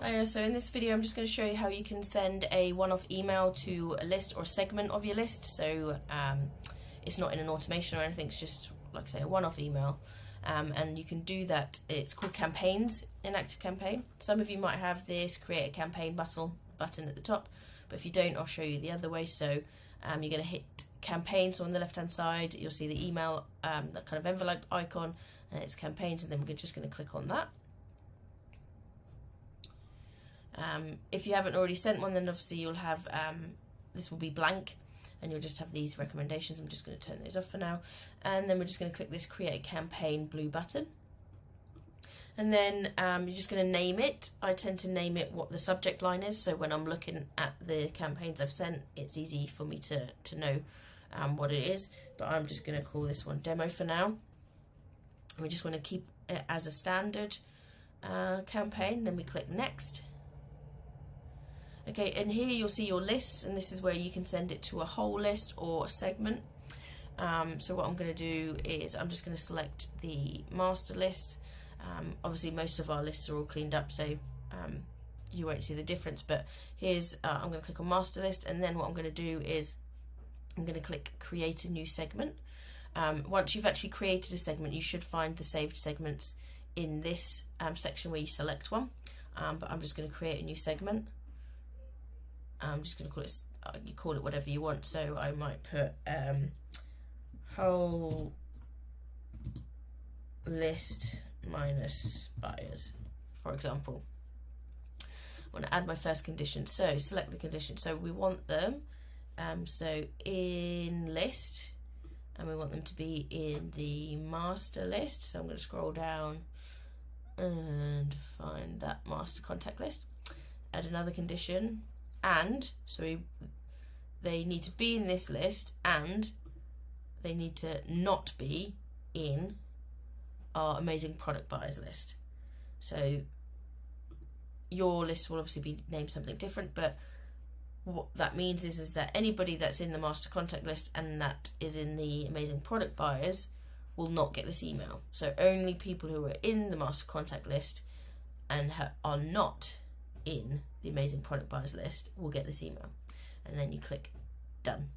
So in this video I'm just going to show you how you can send a one-off email to a list or a segment of your list. So it's not in an automation or anything, it's just, like I say, a one-off email. And you can do that. It's called campaigns in ActiveCampaign. Some of you might have this create a campaign button at the top, but if you don't, I'll show you the other way. So you're going to hit campaigns, so on the left hand side you'll see the email, that kind of envelope icon, and it's campaigns, and then we're just going to click on that. If you haven't already sent one, then obviously you'll have this will be blank, and you'll just have these recommendations. I'm just going to turn those off for now, and then we're just going to click this create campaign blue button, and then you're just going to name it. I tend to name it what the subject line is, so when I'm looking at the campaigns I've sent, it's easy for me to know what it is. But I'm just going to call this one demo for now. We just want to keep it as a standard campaign. Then we click next. Okay, and here you'll see your lists, and this is where you can send it to a whole list or a segment. So what I'm going to do is I'm just going to select the master list. Obviously most of our lists are all cleaned up, so you won't see the difference, but here's I'm going to click on master list, and then what I'm going to do is I'm going to click create a new segment. Once you've actually created a segment, you should find the saved segments in this section where you select one, but I'm just going to create a new segment. I'm just going to call it, you call it whatever you want, so I might put whole list minus buyers, for example. I want to add my first condition, so select the condition. So we want them so in list, and we want them to be in the master list. So I'm going to scroll down and find that master contact list, add another condition, and so they need to be in this list, and they need to not be in our amazing product buyers list. So your list will obviously be named something different, but what that means is that anybody that's in the master contact list and that is in the amazing product buyers will not get this email. So only people who are in the master contact list and are not in the amazing product buyers list will get this email, and then you click done.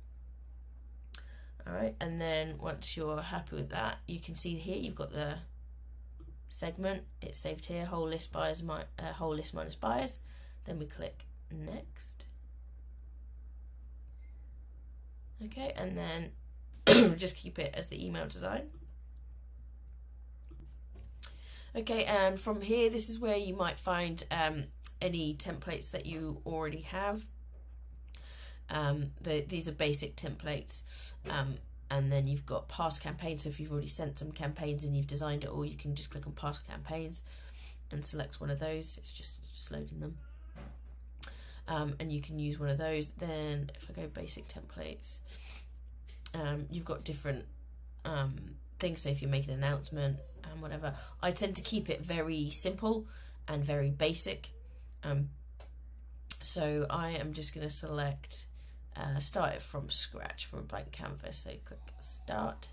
Alright, and then once you're happy with that, you can see here you've got the segment, it's saved here, whole list buyers, whole list minus buyers. Then we click next. Okay, and then just keep it as the email design. Okay, and from here, this is where you might find any templates that you already have. These are basic templates, and then you've got past campaigns. So if you've already sent some campaigns and you've designed it all, you can just click on past campaigns and select one of those. It's just loading them, and you can use one of those. Then if I go basic templates, you've got different things. So if you're making an announcement and whatever, I tend to keep it very simple and very basic. So I am just going to select start it from scratch, from a blank canvas. So click start,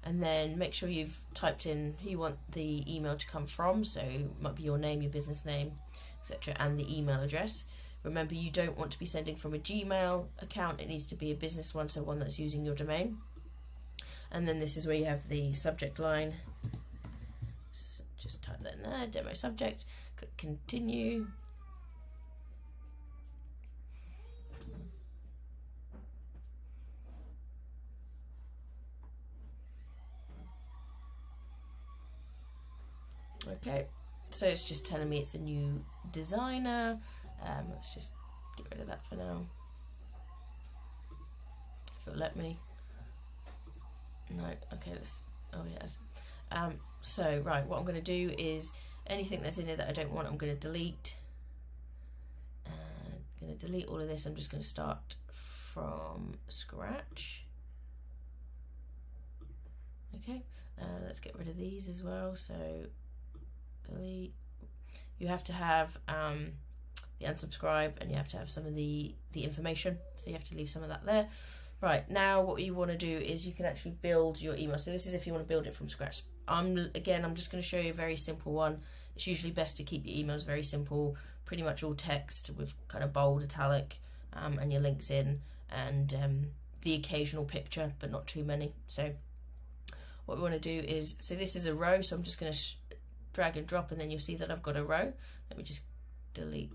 and then make sure you've typed in who you want the email to come from. So it might be your name, your business name, etc., and the email address. Remember, you don't want to be sending from a Gmail account. It needs to be a business one, so one that's using your domain. And then this is where you have the subject line. So just type that in there, demo subject, click continue. Okay, so it's just telling me it's a new designer. Let's just get rid of that for now, if it'll let me. No, okay, oh yes. So right, what I'm going to do is anything that's in here that I don't want, I'm going to delete. I'm going to delete all of this. I'm just going to start from scratch. Okay, let's get rid of these as well. So delete. You have to have the unsubscribe, and you have to have some of the information, so you have to leave some of that there. Right, now what you want to do is you can actually build your email. So this is if you want to build it from scratch. I'm just going to show you a very simple one It's usually best to keep your emails very simple, pretty much all text with kind of bold, italic, and your links in, and the occasional picture, but not too many. So what we want to do is, so this is a row, so I'm just going to drag and drop, and then you'll see that I've got a row. Let me just delete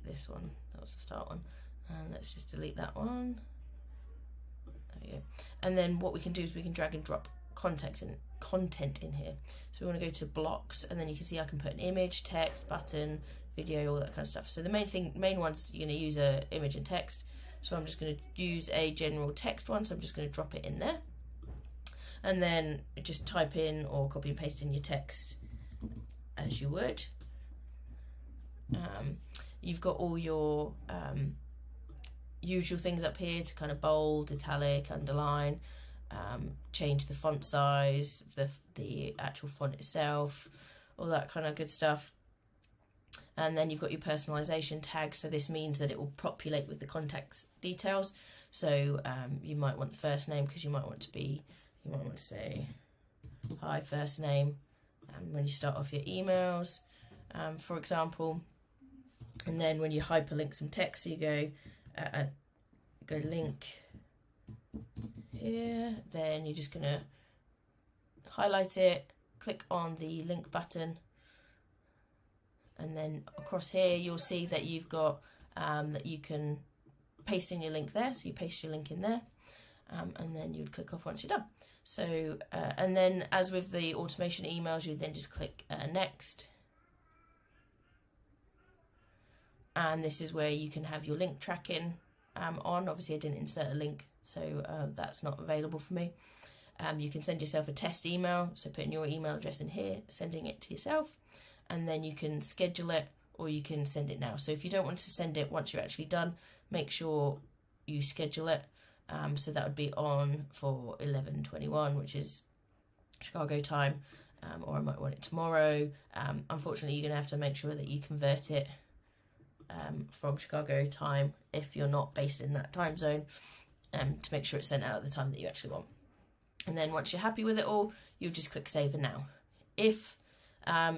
this one. That was the start one, and let's just delete that one. There we go. And then what we can do is we can drag and drop content in here. So we want to go to blocks, and then you can see I can put an image, text, button, video, all that kind of stuff. So the main ones you're going to use are image and text. So I'm just going to use a general text one, so I'm just going to drop it in there, and then just type in or copy and paste in your text as you would. You've got all your usual things up here to kind of bold, italic, underline, change the font size, the actual font itself, all that kind of good stuff. And then you've got your personalization tag, so this means that it will populate with the contact's details. So you might want the first name, because you might want to say hi first name when you start off your emails, for example. And then when you hyperlink some text, so you go link here, then you're just going to highlight it, click on the link button, and then across here you'll see that you've got that you can paste in your link there. So you paste your link in there, and then you'd click off once you're done. So and then, as with the automation emails, you then just click next, and this is where you can have your link tracking on. Obviously I didn't insert a link, so that's not available for me. You can send yourself a test email, so putting your email address in here, sending it to yourself, and then you can schedule it, or you can send it now. So if you don't want to send it once you're actually done, make sure you schedule it. So that would be on for 11:21, which is Chicago time, or I might want it tomorrow. Unfortunately, you're going to have to make sure that you convert it from Chicago time if you're not based in that time zone, to make sure it's sent out at the time that you actually want. And then once you're happy with it all, you'll just click save and now. If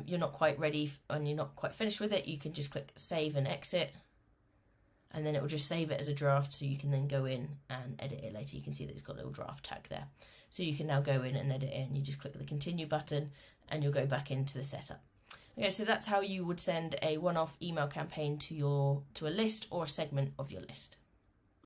you're not quite ready and you're not quite finished with it, you can just click save and exit, and then it will just save it as a draft, so you can then go in and edit it later. You can see that it's got a little draft tag there, so you can now go in and edit it, and you just click the continue button and you'll go back into the setup. Okay, so that's how you would send a one-off email campaign to a list or a segment of your list.